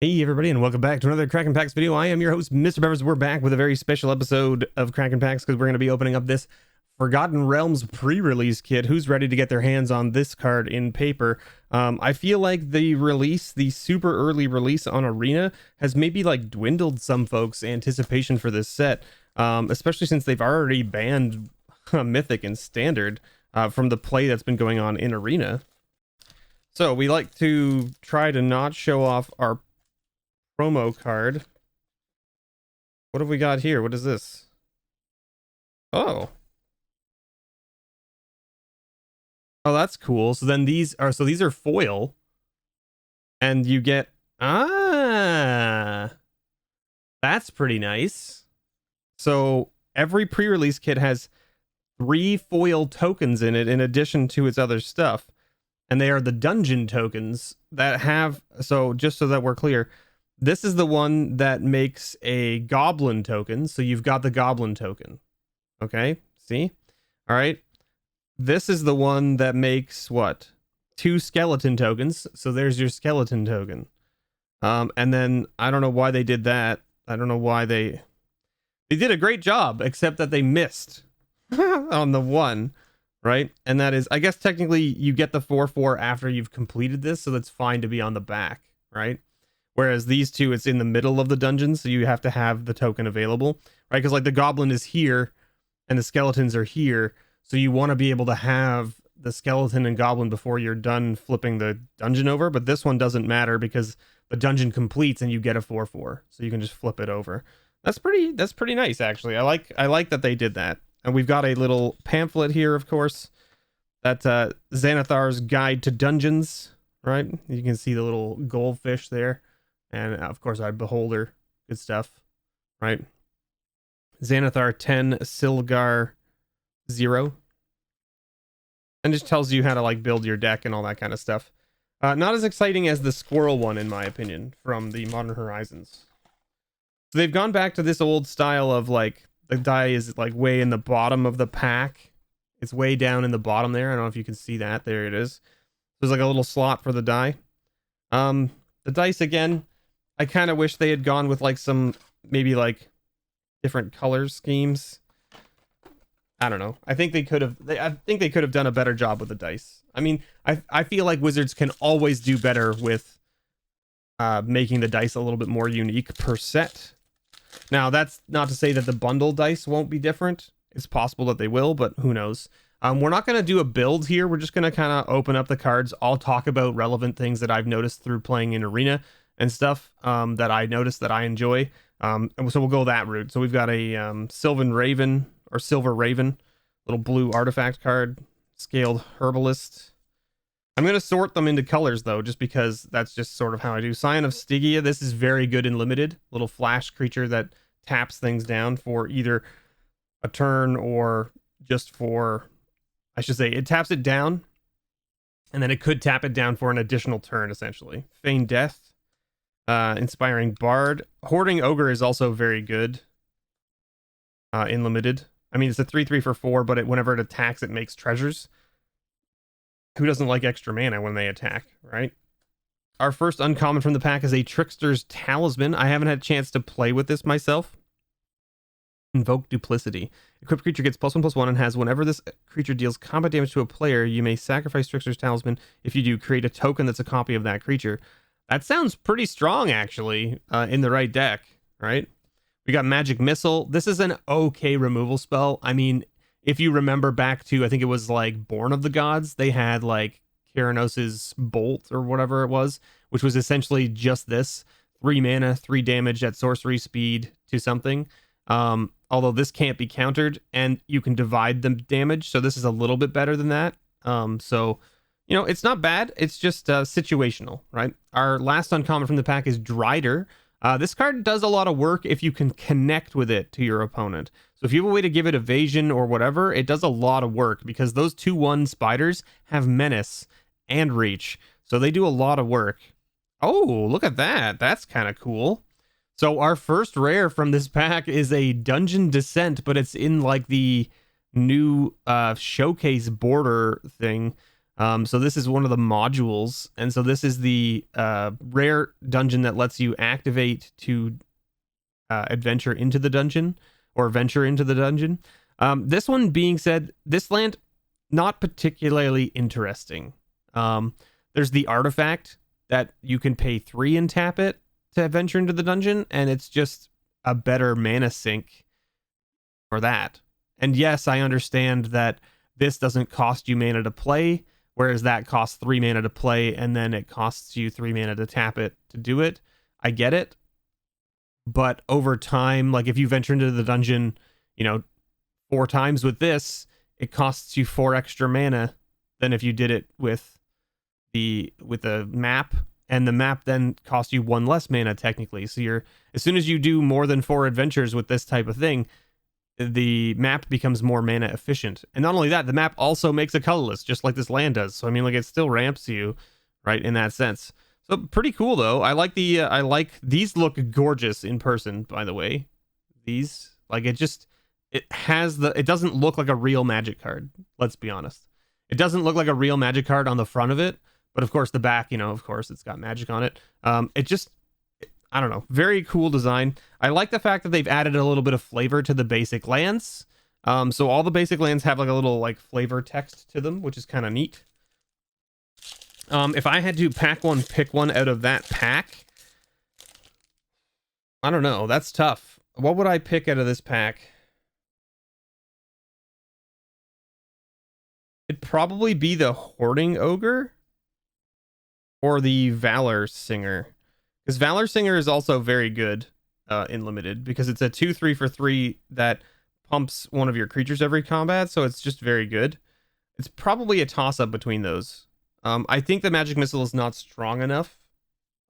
Hey everybody, and welcome back to another Kraken Packs video. I am your host, MrBevers. We're back with a very special episode of Kraken Packs because we're going to be opening up this Forgotten Realms pre-release kit. Who's ready to get their hands on this card in paper? I feel like the super early release on Arena has maybe like dwindled some folks' anticipation for this set, especially since they've already banned Mythic and Standard from the play that's been going on in Arena. So we like to try to not show off our promo card. What have we got here? What is this? Oh, that's cool. So then these are foil, and you get that's pretty nice. So every pre-release kit has 3 foil tokens in it in addition to its other stuff, and they are the dungeon tokens that have, so just so that we're clear, this is the one that makes a Goblin token. So you've got the Goblin token. Okay, see? All right. This is the one that makes what? 2 skeleton tokens. So there's your skeleton token. And then I don't know why they did that. I don't know why they did a great job, except that they missed on the one, right? And that is, I guess technically you get the 4/4 after you've completed this, so that's fine to be on the back, right? Whereas these two, it's in the middle of the dungeon, so you have to have the token available, right? Because like the goblin is here and the skeletons are here, so you want to be able to have the skeleton and goblin before you're done flipping the dungeon over. But this one doesn't matter because the dungeon completes and you get a 4/4, so you can just flip it over. That's pretty nice, actually. I like that they did that. And we've got a little pamphlet here, of course, that's Xanathar's Guide to Dungeons, right? You can see the little goldfish there. And of course, our Beholder, good stuff, right? Xanathar 10, Silgar 0. And just tells you how to like build your deck and all that kind of stuff. Not as exciting as the squirrel one, in my opinion, from the Modern Horizons. So they've gone back to this old style of like, the die is like way in the bottom of the pack. It's way down in the bottom there. I don't know if you can see that. There it is. There's like a little slot for the die. The dice again, I kind of wish they had gone with like some maybe like different color schemes. I don't know. I think they could have done a better job with the dice. I mean, I feel like Wizards can always do better with making the dice a little bit more unique per set. Now, that's not to say that the bundle dice won't be different. It's possible that they will, but who knows? We're not going to do a build here. We're just going to kind of open up the cards. I'll talk about relevant things that I've noticed through playing in Arena and stuff that I noticed that I enjoy. And so we'll go that route. So we've got a Silver Raven, little blue artifact card, Scaled Herbalist. I'm going to sort them into colors, though, just because that's just sort of how I do. Scion of Stygia, this is very good in limited. Little flash creature that taps things down for either a turn or just for, I should say, it taps it down, and then it could tap it down for an additional turn, essentially. Feign Death. Inspiring Bard. Hoarding Ogre is also very good in limited. I mean, it's a 3/3 for 4, but whenever it attacks, it makes treasures. Who doesn't like extra mana when they attack, right? Our first uncommon from the pack is a Trickster's Talisman. I haven't had a chance to play with this myself. Invoke Duplicity. Equipped creature gets +1/+1 and has, whenever this creature deals combat damage to a player, you may sacrifice Trickster's Talisman. If you do, create a token that's a copy of that creature. That sounds pretty strong, actually, in the right deck, right? We got Magic Missile. This is an okay removal spell. I mean, if you remember back to, I think it was like Born of the Gods, they had like Kyranos' Bolt or whatever it was, which was essentially just this. 3 mana, 3 damage at sorcery speed to something. Although this can't be countered, and you can divide the damage, so this is a little bit better than that. So... you know, it's not bad. It's just situational, right? Our last uncommon from the pack is Drider. This card does a lot of work if you can connect with it to your opponent. So if you have a way to give it evasion or whatever, it does a lot of work because those 2/1 spiders have menace and reach. So they do a lot of work. Oh, look at that. That's kind of cool. So our first rare from this pack is a Dungeon Descent, but it's in like the new showcase border thing. So this is one of the modules, and so this is the rare dungeon that lets you activate to adventure into the dungeon or venture into the dungeon. This one being said, this land not particularly interesting. There's the artifact that you can pay 3 and tap it to venture into the dungeon, and it's just a better mana sink for that. And yes, I understand that this doesn't cost you mana to play, whereas that costs 3 mana to play, and then it costs you 3 mana to tap it to do it. I get it. But over time, like if you venture into the dungeon, 4 times with this, it costs you 4 extra mana than if you did it with the map, and the map then costs you 1 less mana technically. So as soon as you do more than 4 adventures with this type of thing, the map becomes more mana efficient. And not only that, the map also makes a colorless, just like this land does. So I mean, like, it still ramps you, right, in that sense. So pretty cool though. I like these look gorgeous in person, by the way. These, like, it doesn't look like a real Magic card. Let's be honest. It doesn't look like a real Magic card on the front of it, but of course the back, of course it's got Magic on it. I don't know, very cool design. I like the fact that they've added a little bit of flavor to the basic lands. So all the basic lands have like a little like flavor text to them, which is kind of neat. If I had to pick one out of that pack, I don't know. That's tough. What would I pick out of this pack? It'd probably be the Hoarding Ogre or the Valor Singer. Because Valor Singer is also very good in Limited, because it's a 2/3 for 3 that pumps one of your creatures every combat, so it's just very good. It's probably a toss-up between those. I think the Magic Missile is not strong enough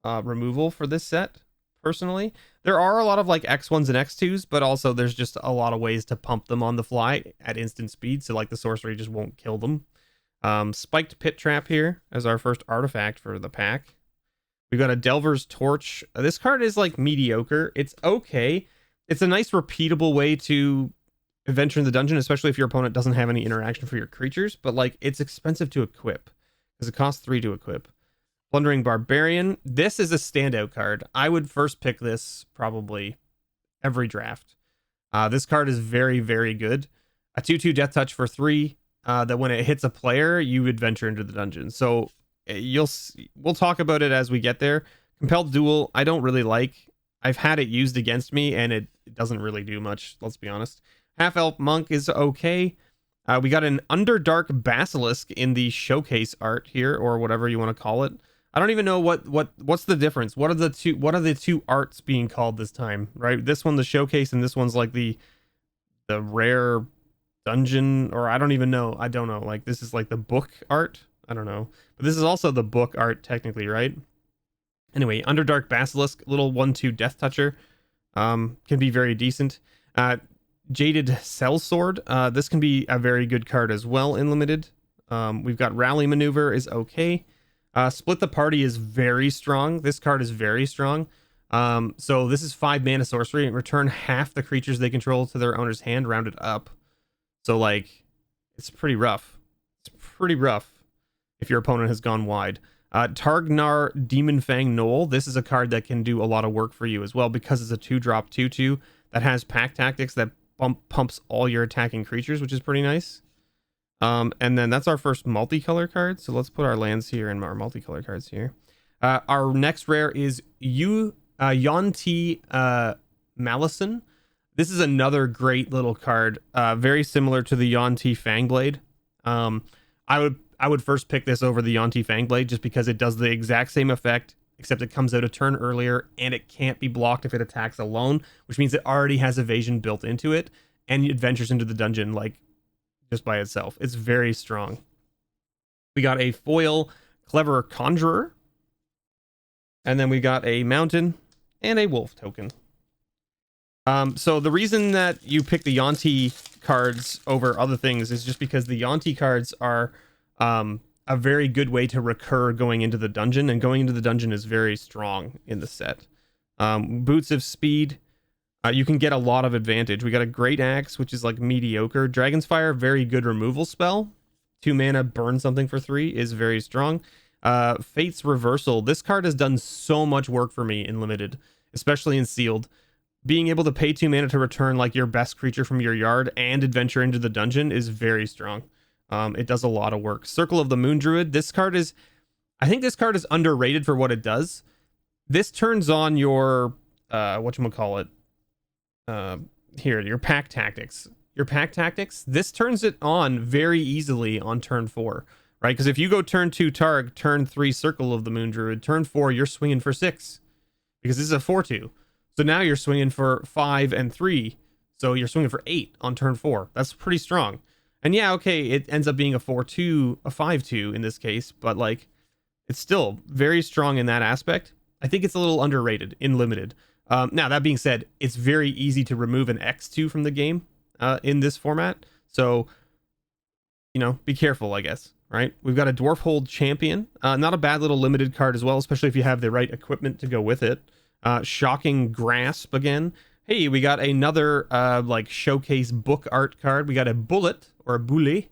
removal for this set, personally. There are a lot of like X1s and X2s, but also there's just a lot of ways to pump them on the fly at instant speed, so like the sorcery just won't kill them. Spiked Pit Trap here as our first artifact for the pack. We've got a Delver's Torch. This card is like mediocre. It's okay. It's a nice repeatable way to adventure in the dungeon, especially if your opponent doesn't have any interaction for your creatures, but like it's expensive to equip because it costs 3 to equip. Plundering Barbarian. This is a standout card. I would first pick this probably every draft. This card is very, very good. A 2/2 Death Touch for 3 that when it hits a player, you adventure into the dungeon. So we'll talk about it as we get there. Compelled Duel, I don't really like. I've had it used against me, and it doesn't really do much, let's be honest. Half-Elf Monk is okay. We got an Underdark Basilisk in the showcase art here, or whatever you want to call it. I don't even know what's the difference. What are the two arts being called this time, right? This one, the showcase, and this one's like the rare dungeon, or I don't even know. I don't know. Like, this is like the book art. I don't know. But this is also the book art, technically, right? Anyway, Underdark Basilisk, little 1/2 Death Toucher. Can be very decent. Jaded Sellsword. This can be a very good card as well in Limited. We've got Rally Maneuver is okay. Split the Party is very strong. This card is very strong. So this is 5 mana sorcery. Return half the creatures they control to their owner's hand, rounded up. So, like, it's pretty rough. It's pretty rough if your opponent has gone wide. Targnar Demon Fang Knoll. This is a card that can do a lot of work for you as well, because it's a 2-drop 2/2 that has Pack Tactics that pumps all your attacking creatures, which is pretty nice. And then that's our first multicolor card. So let's put our lands here and our multicolor cards here. Our next rare is Yonti Malison. This is another great little card, very similar to the Yonti Fangblade. I would first pick this over the Yonti Fangblade just because it does the exact same effect, except it comes out a turn earlier, and it can't be blocked if it attacks alone, which means it already has evasion built into it, and it ventures into the dungeon like just by itself. It's very strong. We got a foil Clever Conjurer, and then we got a Mountain and a Wolf token. So the reason that you pick the Yonti cards over other things is just because the Yonti cards are a very good way to recur going into the dungeon, and going into the dungeon is very strong in the set. Boots of Speed, you can get a lot of advantage. We got a Great Axe, which is like mediocre. Dragon's Fire, very good removal spell. 2 mana, burn something for 3 is very strong. Fate's Reversal. This card has done so much work for me in Limited, especially in Sealed. Being able to pay 2 mana to return like your best creature from your yard and adventure into the dungeon is very strong. It does a lot of work. Circle of the Moon Druid. This card is, I think this card is underrated for what it does. This turns on your, whatchamacallit, here, your pack tactics. Your pack tactics, this turns it on very easily on turn 4, right? Because if you go turn 2 Targ, turn 3 Circle of the Moon Druid, turn 4, you're swinging for 6. Because this is a 4-2. So now you're swinging for 5 and 3. So you're swinging for 8 on turn 4. That's pretty strong. And yeah, okay, it ends up being a 4-2, a 5-2 in this case, but like, it's still very strong in that aspect. I think it's a little underrated in Limited. Now, that being said, it's very easy to remove an X2 from the game in this format. So, you know, be careful, I guess, right? We've got a Dwarfhold Champion. Not a bad little Limited card as well, especially if you have the right equipment to go with it. Shocking Grasp again. Hey, we got another like showcase book art card. We got a Bullet or a Boule.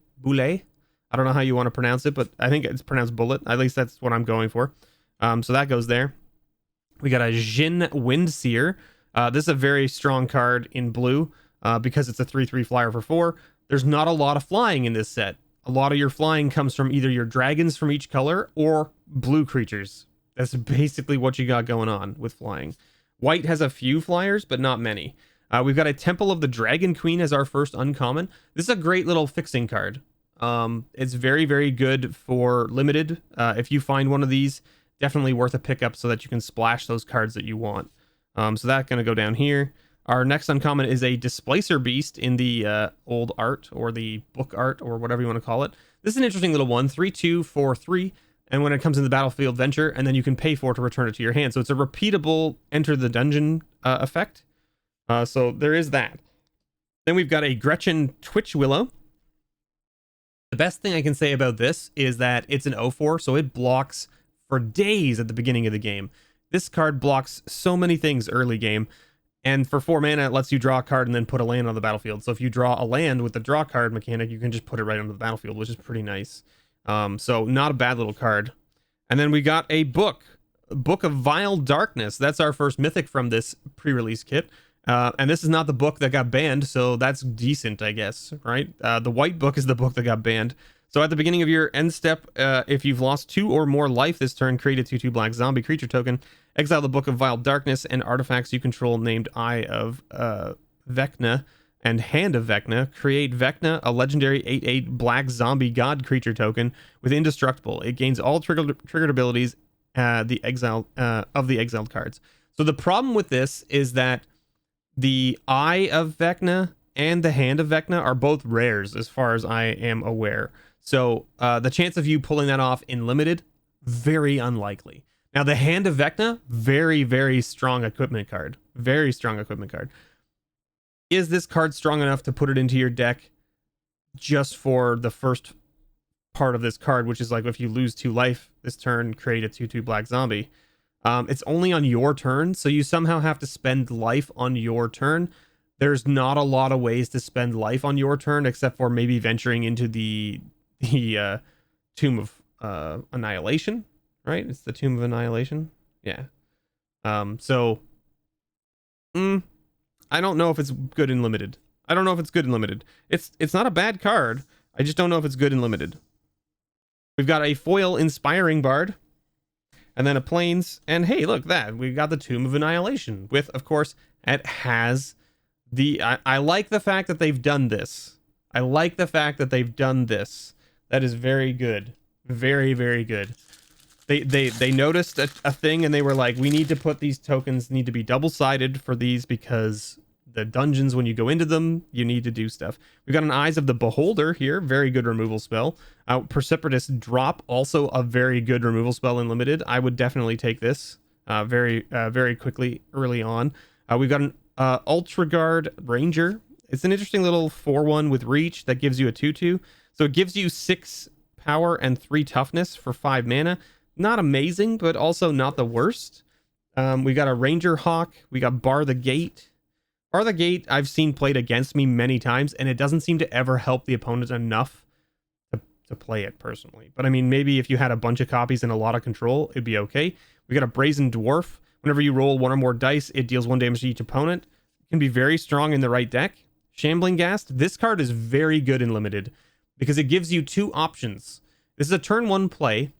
I don't know how you want to pronounce it, but I think it's pronounced Bullet. At least that's what I'm going for. So that goes there. We got a Jin Windseer. This is a very strong card in blue because it's a 3/3 flyer for 4. There's not a lot of flying in this set. A lot of your flying comes from either your dragons from each color or blue creatures. That's basically what you got going on with flying. White has a few flyers, but not many. We've got a Temple of the Dragon Queen as our first uncommon. This is a great little fixing card. It's very, very good for Limited. If you find one of these, definitely worth a pickup so that you can splash those cards that you want. So that's going to go down here. Our next uncommon is a Displacer Beast in the old art or the book art or whatever you want to call it. This is an interesting little one. 3/2 for 3. And when it comes in the battlefield, venture, and then you can pay for it to return it to your hand. So it's a repeatable enter the dungeon effect. So there is that. Then we've got a Gretchen Twitch Willow. The best thing I can say about this is that it's an 0/4, so it blocks for days at the beginning of the game. This card blocks so many things early game. And for 4 mana, it lets you draw a card and then put a land on the battlefield. So if you draw a land with the draw card mechanic, you can just put it right onto the battlefield, which is pretty nice. So not a bad little card. And then we got a book of Vile Darkness. That's our first mythic from this pre-release kit. And this is not the book that got banned, so that's decent, I guess, right? The white book is the book that got banned. So at the beginning of your end step, if you've lost 2 or more life this turn, create a 2/2 black zombie creature token, exile the Book of Vile Darkness and artifacts you control named Eye of Vecna and Hand of Vecna. Create Vecna, a legendary 8/8 black zombie god creature token with Indestructible. It gains all triggered abilities of the exiled cards. So the problem with this is that the Eye of Vecna and the Hand of Vecna are both rares as far as I am aware. So the chance of you pulling that off in Limited, very unlikely. Now the Hand of Vecna, very, very strong equipment card. Very strong equipment card. Is this card strong enough to put it into your deck just for the first part of this card, which is like if you lose 2 life this turn, create a 2/2 black zombie. It's only on your turn, so you somehow have to spend life on your turn. There's not a lot of ways to spend life on your turn, except for maybe venturing into the Tomb of Annihilation, right? It's the Tomb of Annihilation. Yeah. I don't know if it's good in Limited. It's not a bad card. I just don't know if it's good in Limited. We've got a foil Inspiring Bard. And then a Plains. And hey, look, we got the Tomb of Annihilation. With, of course, it has the... I like the fact that they've done this. That is very good. Very, very good. They noticed a thing and they were like, we need to put these tokens, need to be double-sided for these because the dungeons, when you go into them, you need to do stuff. We've got an Eyes of the Beholder here. Very good removal spell. Precipitous Drop, also a very good removal spell in Limited. I would definitely take this very quickly early on. We've got an Ultraguard Ranger. It's an interesting little 4/1 with reach that gives you a 2/2. So it gives you 6 power and 3 toughness for 5 mana. Not amazing, but also not the worst. We got a Ranger Hawk. We got Bar the Gate. Bar the Gate I've seen played against me many times, and it doesn't seem to ever help the opponent enough to play it personally. But I mean, maybe if you had a bunch of copies and a lot of control, it'd be okay. We got a Brazen Dwarf. Whenever you roll 1 or more dice, it deals 1 damage to each opponent. It can be very strong in the right deck. Shambling Ghast. This card is very good in limited because it gives you 2 options. This is a turn 1 play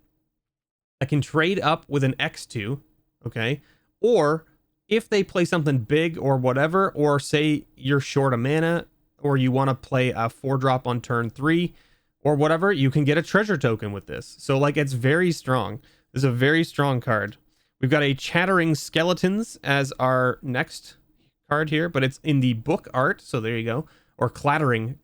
that can trade up with an X2, okay? Or if they play something big or whatever, or say you're short a mana, or you want to play a 4-drop on turn 3, or whatever, you can get a treasure token with this. So, like, it's very strong. This is a very strong card. We've got a Chattering Skeletons as our next card here, but it's in the book art, so there you go. Or clattering,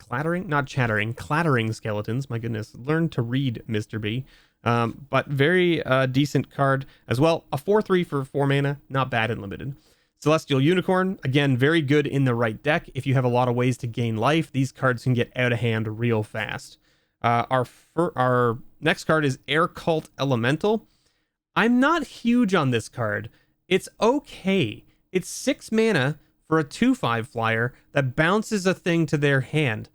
not chattering, clattering skeletons. My goodness, learn to read, Mr. B. But very decent card as well. A 4/3 for 4 mana, not bad in limited. Celestial Unicorn, again, very good in the right deck. If you have a lot of ways to gain life, these cards can get out of hand real fast. Our next card is Air Cult Elemental. I'm not huge on this card. It's okay. It's 6 mana for a 2/5 flyer that bounces a thing to their hand.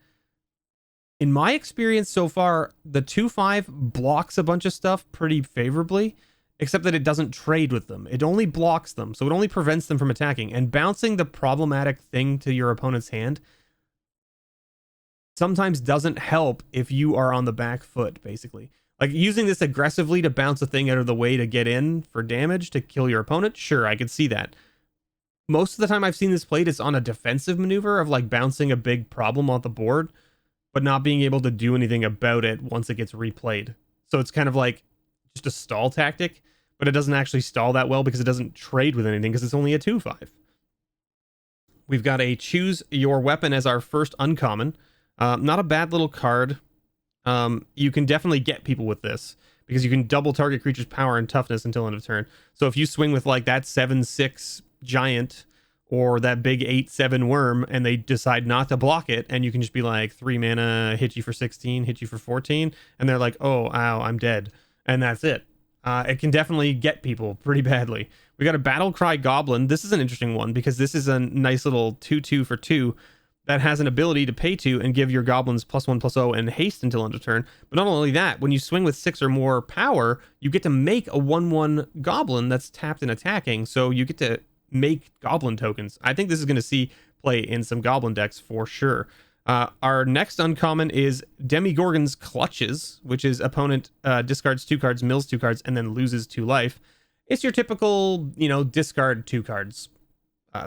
In my experience so far, the 2/5 blocks a bunch of stuff pretty favorably, except that it doesn't trade with them. It only blocks them, so it only prevents them from attacking. And bouncing the problematic thing to your opponent's hand sometimes doesn't help if you are on the back foot, basically. Like, using this aggressively to bounce a thing out of the way to get in for damage to kill your opponent, sure, I could see that. Most of the time I've seen this played, it's on a defensive maneuver of, like, bouncing a big problem on the board, but not being able to do anything about it once it gets replayed. So it's kind of like just a stall tactic, but it doesn't actually stall that well because it doesn't trade with anything because it's only a 2/5. We've got a Choose Your Weapon as our first uncommon. Not a bad little card. You can definitely get people with this because you can double target creature's power and toughness until end of turn. So if you swing with like that 7/6 giant or that big 8/7 worm and they decide not to block it, and you can just be like 3 mana, hit you for 16, hit you for 14, and they're like, oh, ow, I'm dead. And that's it. It can definitely get people pretty badly. We got a Battle Cry Goblin. This is an interesting one because this is a nice little 2/2 for 2 that has an ability to pay 2 and give your goblins +1/+0 and haste until end of turn. But not only that, when you swing with 6 or more power, you get to make a 1/1 goblin that's tapped and attacking. So you get to make goblin tokens. I think this is going to see play in some goblin decks for sure. Our next uncommon is Demi Gorgon's Clutches, which is opponent discards 2 cards, mills 2 cards, and then loses 2 life. It's your typical, discard 2 cards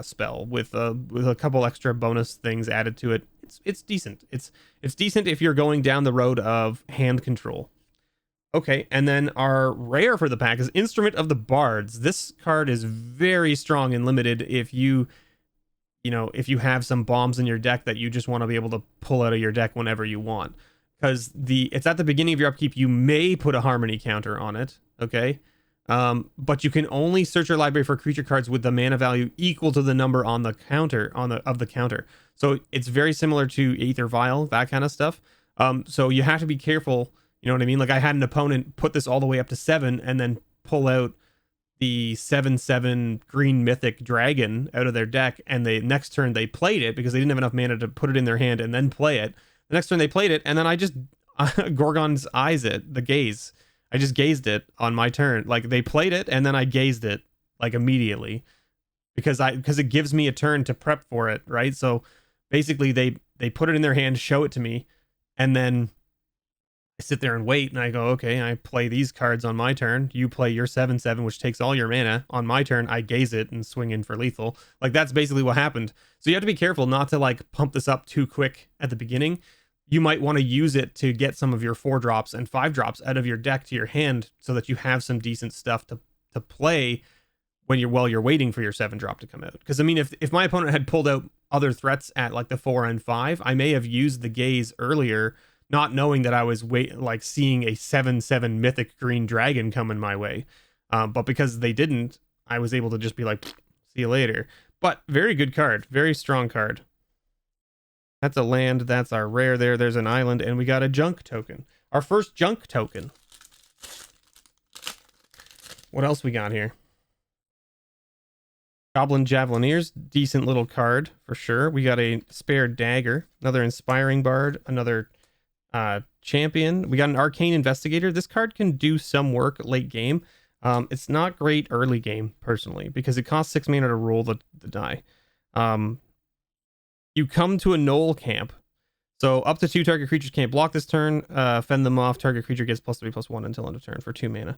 spell with a couple extra bonus things added to it. It's decent. It's decent if you're going down the road of hand control. Okay, and then our rare for the pack is Instrument of the Bards. This card is very strong and limited if you have some bombs in your deck that you just want to be able to pull out of your deck whenever you want. Because it's at the beginning of your upkeep, you may put a harmony counter on it, okay? But you can only search your library for creature cards with the mana value equal to the number on the counter of the counter. So it's very similar to Aether Vial, that kind of stuff. So you have to be careful. You know what I mean? Like, I had an opponent put this all the way up to 7 and then pull out the 7/7 green mythic dragon out of their deck, and the next turn they played it because they didn't have enough mana to put it in their hand and then play it. The next turn they played it, and then I just Gorgon's eyes it, the gaze. I just gazed it on my turn. Like, they played it and then I gazed it like immediately because it gives me a turn to prep for it, right? So basically they put it in their hand, show it to me, and then I sit there and wait, and I go, okay, I play these cards on my turn. You play your 7/7, which takes all your mana. On my turn, I gaze it and swing in for lethal. Like, that's basically what happened. So you have to be careful not to, like, pump this up too quick at the beginning. You might want to use it to get some of your 4-drops and 5-drops out of your deck to your hand so that you have some decent stuff to play while you're waiting for your 7-drop to come out. Because, I mean, if my opponent had pulled out other threats at, like, the 4 and 5, I may have used the gaze earlier, not knowing that I was seeing a 7/7 mythic green dragon coming my way. But because they didn't, I was able to just be like, see you later. But very good card. Very strong card. That's a land. That's our rare there. There's an island. And we got a junk token. Our first junk token. What else we got here? Goblin Javelineers. Decent little card for sure. We got a spare dagger. Another inspiring bard. Another champion. We got an Arcane Investigator. This card can do some work late game. It's not great early game, personally, because it costs 6 mana to roll the die. You come to a Knoll camp. So up to 2 target creatures can't block this turn. Fend them off. Target creature gets +3/+1 until end of turn for 2 mana.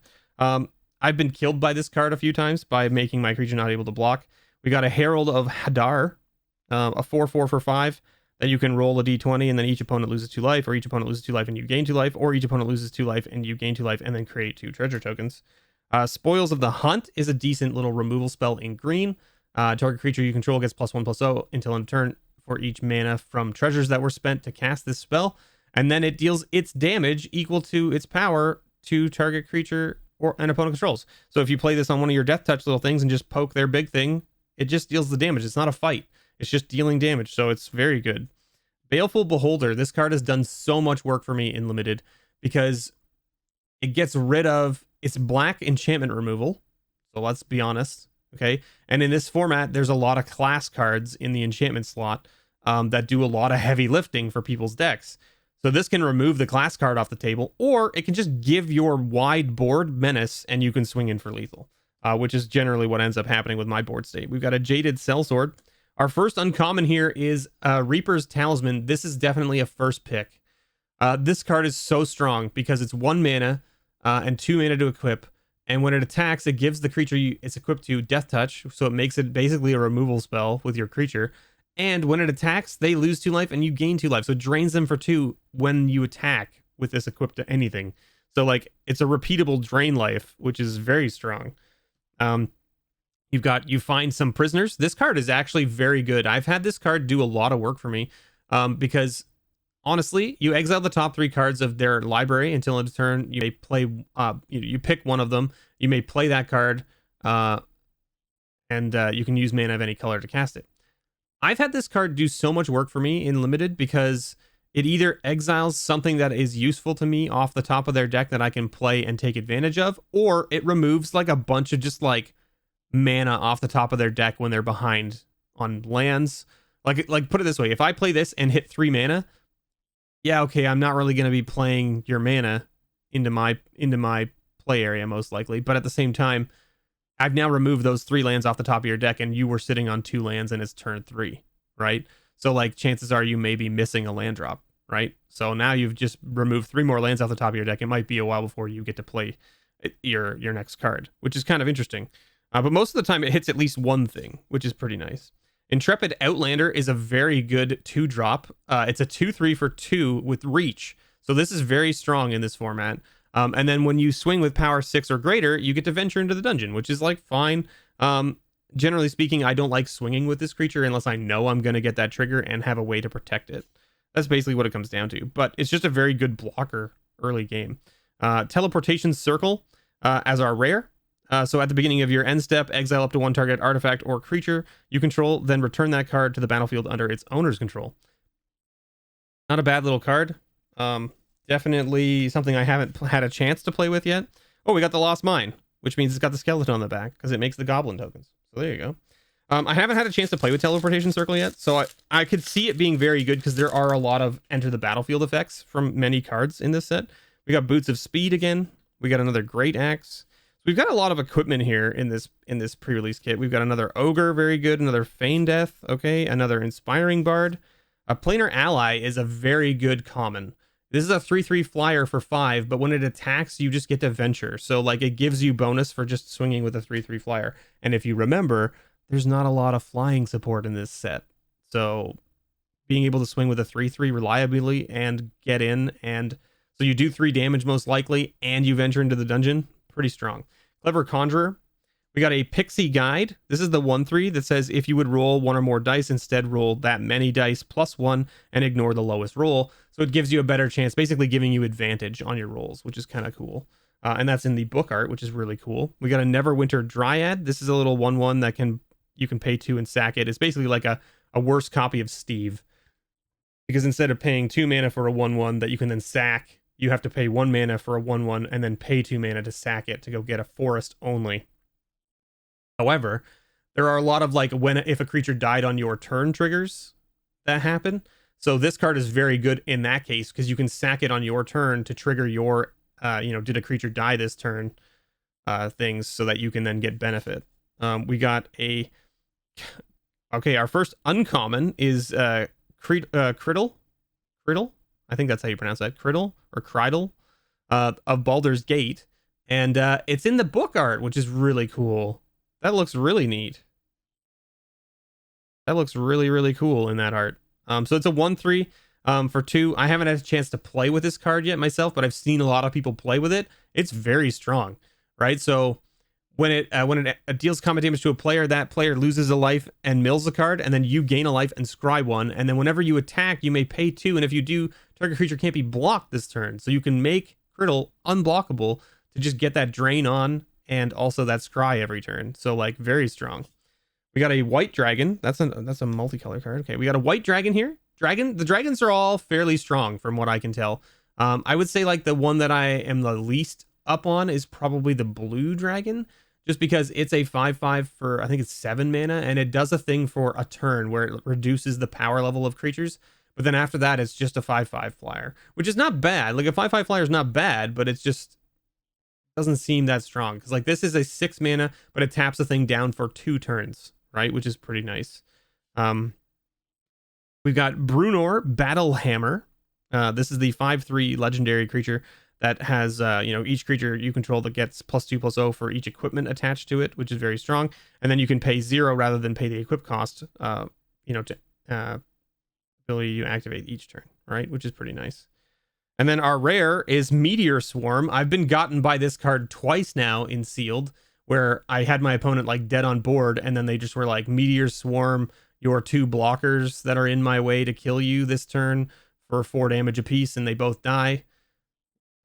I've been killed by this card a few times by making my creature not able to block. We got a Herald of Hadar, a 4/4 for 5 that you can roll a d20 and then each opponent loses 2 life, or each opponent loses 2 life and you gain 2 life, or each opponent loses 2 life and you gain 2 life and then create 2 treasure tokens. Spoils of the Hunt is a decent little removal spell in green. Target creature you control gets +1/+0 until end of turn for each mana from treasures that were spent to cast this spell, and then it deals its damage equal to its power to target creature or an opponent controls. So if you play this on one of your death touch little things and just poke their big thing, it just deals the damage. It's not a fight. It's just dealing damage, so it's very good. Baleful Beholder. This card has done so much work for me in Limited because it gets rid of its black enchantment removal. So let's be honest, okay? And in this format, there's a lot of class cards in the enchantment slot that do a lot of heavy lifting for people's decks. So this can remove the class card off the table, or it can just give your wide board menace and you can swing in for lethal, which is generally what ends up happening with my board state. We've got a Jaded Sellsword. Our first uncommon here is Reaper's Talisman. This is definitely a first pick. This card is so strong because it's 1 mana and 2 mana to equip. And when it attacks, it gives the creature it's equipped to Death Touch. So it makes it basically a removal spell with your creature. And when it attacks, they lose 2 life and you gain 2 life. So it drains them for 2 when you attack with this equipped to anything. So like it's a repeatable drain life, which is very strong. You find some prisoners. This card is actually very good. I've had this card do a lot of work for me because honestly, you exile the top 3 cards of their library until end of turn. You may play, you pick one of them. You may play that card, and you can use mana of any color to cast it. I've had this card do so much work for me in Limited because it either exiles something that is useful to me off the top of their deck that I can play and take advantage of, or it removes like a bunch of just like mana off the top of their deck when they're behind on lands. Like put it this way, if I play this and hit 3 mana, yeah, okay, I'm not really going to be playing your mana into my play area most likely, but at the same time, I've now removed those 3 lands off the top of your deck and you were sitting on 2 lands and it's turn 3, right? So like chances are you may be missing a land drop, right? So now you've just removed 3 more lands off the top of your deck. It might be a while before you get to play your next card, which is kind of interesting. But most of the time it hits at least one thing, which is pretty nice. Intrepid Outlander is a very good 2-drop. It's a 2/3 for 2 with reach. So this is very strong in this format. And then when you swing with power 6 or greater, you get to venture into the dungeon, which is like fine. Generally speaking, I don't like swinging with this creature unless I know I'm going to get that trigger and have a way to protect it. That's basically what it comes down to. But it's just a very good blocker early game. Teleportation Circle as our rare. So at the beginning of your end step, exile up to 1 target artifact or creature you control, then return that card to the battlefield under its owner's control. Not a bad little card. Definitely something I haven't had a chance to play with yet. Oh, we got the Lost Mine, which means it's got the skeleton on the back because it makes the Goblin tokens. So there you go. I haven't had a chance to play with Teleportation Circle yet, so I could see it being very good because there are a lot of enter the battlefield effects from many cards in this set. We got Boots of Speed again. We got another Great Axe. We've got a lot of equipment here in this pre-release kit. We've got another Ogre, very good. Another Feign Death, okay. Another Inspiring Bard. A Planar Ally is a very good common. This is a 3/3 flyer for 5, but when it attacks, you just get to venture. So like it gives you bonus for just swinging with a 3/3 flyer. And if you remember, there's not a lot of flying support in this set. So being able to swing with a 3/3 reliably and get in, and so you do 3 damage most likely, and you venture into the dungeon, pretty strong. Clever Conjurer. We got a Pixie Guide. This is the 1/3 that says if you would roll 1 or more dice, instead roll that many dice +1 and ignore the lowest roll. So it gives you a better chance, basically giving you advantage on your rolls, which is kind of cool. And that's in the book art, which is really cool. We got a Neverwinter Dryad. This is a little 1/1 that you can pay 2 and sack it. It's basically like a worse copy of Steve. Because instead of paying 2 mana for a 1/1 that you can then sack, you have to pay 1 mana for a 1/1 and then pay 2 mana to sack it to go get a forest only. However, there are a lot of like if a creature died on your turn triggers that happen. So this card is very good in that case because you can sack it on your turn to trigger your, did a creature die this turn things so that you can then get benefit. We got a... Okay, our first uncommon is Criddle? I think that's how you pronounce that. Criddle or Crydle of Baldur's Gate. And it's in the book art, which is really cool. That looks really neat. That looks really, really cool in that art. So it's a 1/3 for 2. I haven't had a chance to play with this card yet myself, but I've seen a lot of people play with it. It's very strong, right? So when it deals combat damage to a player, that player loses a life and mills the card, and then you gain a life and scry 1. And then whenever you attack, you may pay 2. And if you do, target creature can't be blocked this turn. So you can make Criddle unblockable to just get that drain on and also that scry every turn. So like very strong. We got a white dragon. That's a multicolor card. Okay, we got a white dragon here. The dragons are all fairly strong from what I can tell. I would say like the one that I am the least up on is probably the blue dragon, just because it's a 5/5 for, I think it's 7 mana, and it does a thing for a turn where it reduces the power level of creatures. But then after that, it's just a 5/5 flyer, which is not bad. Like a 5/5 flyer is not bad, but it's just doesn't seem that strong. Because like this is a 6 mana, but it taps the thing down for 2 turns, right? Which is pretty nice. We've got Brunor Battlehammer. This is the 5/3 legendary creature that has, each creature you control that gets +2/+0 for each equipment attached to it, which is very strong. And then you can pay 0 rather than pay the equip cost, to ability you activate each turn, right? Which is pretty nice. And then our rare is Meteor Swarm. I've been gotten by this card twice now in Sealed, where I had my opponent like dead on board, and then they just were like, Meteor Swarm your 2 blockers that are in my way to kill you this turn for 4 damage apiece, and they both die.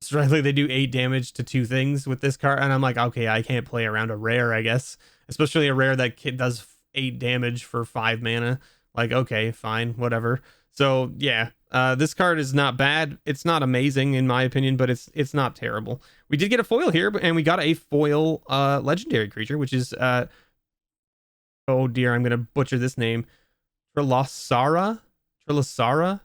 So like they do 8 damage to 2 things with this card, and I'm like, okay, I can't play around a rare, I guess. Especially a rare that does 8 damage for 5 mana. Like, okay, fine, whatever. So yeah, this card is not bad. It's not amazing in my opinion, but it's not terrible. We did get a foil here, and we got a foil legendary creature, which is oh dear, I'm gonna butcher this name. Trilasara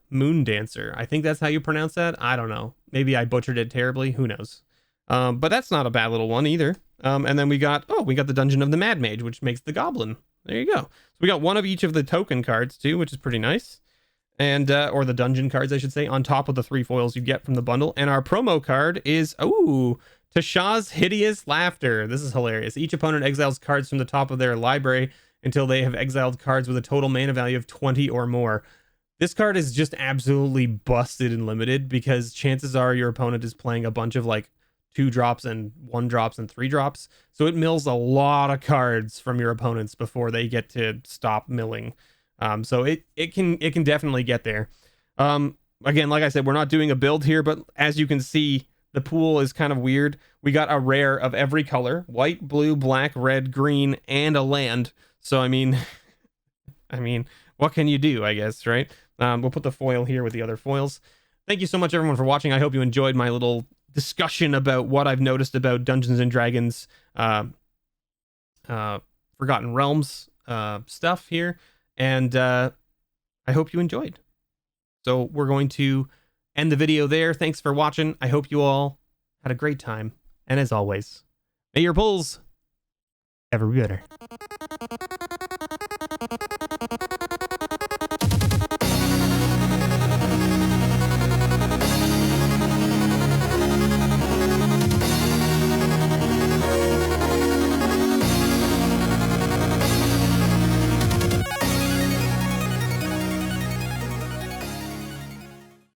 Moon Dancer. I think that's how you pronounce that. I don't know. Maybe I butchered it terribly. Who knows? But that's not a bad little one either. And then we got the Dungeon of the Mad Mage, which makes the Goblin. There you go. So we got one of each of the token cards too, which is pretty nice. And or the dungeon cards, I should say, on top of the 3 foils you get from the bundle. And our promo card is Tasha's Hideous Laughter. This is hilarious. Each opponent exiles cards from the top of their library until they have exiled cards with a total mana value of 20 or more. This card is just absolutely busted and limited because chances are your opponent is playing a bunch of like 2 drops and 1 drops and 3 drops. So it mills a lot of cards from your opponents before they get to stop milling. So it can definitely get there. Again, like I said, we're not doing a build here, but as you can see, the pool is kind of weird. We got a rare of every color: white, blue, black, red, green, and a land. So I mean, what can you do, I guess, right? We'll put the foil here with the other foils. Thank you so much, everyone, for watching. I hope you enjoyed my little discussion about what I've noticed about Dungeons and Dragons Forgotten Realms stuff here. And I hope you enjoyed. So we're going to end the video there. Thanks for watching. I hope you all had a great time. And as always, may your pulls ever be better.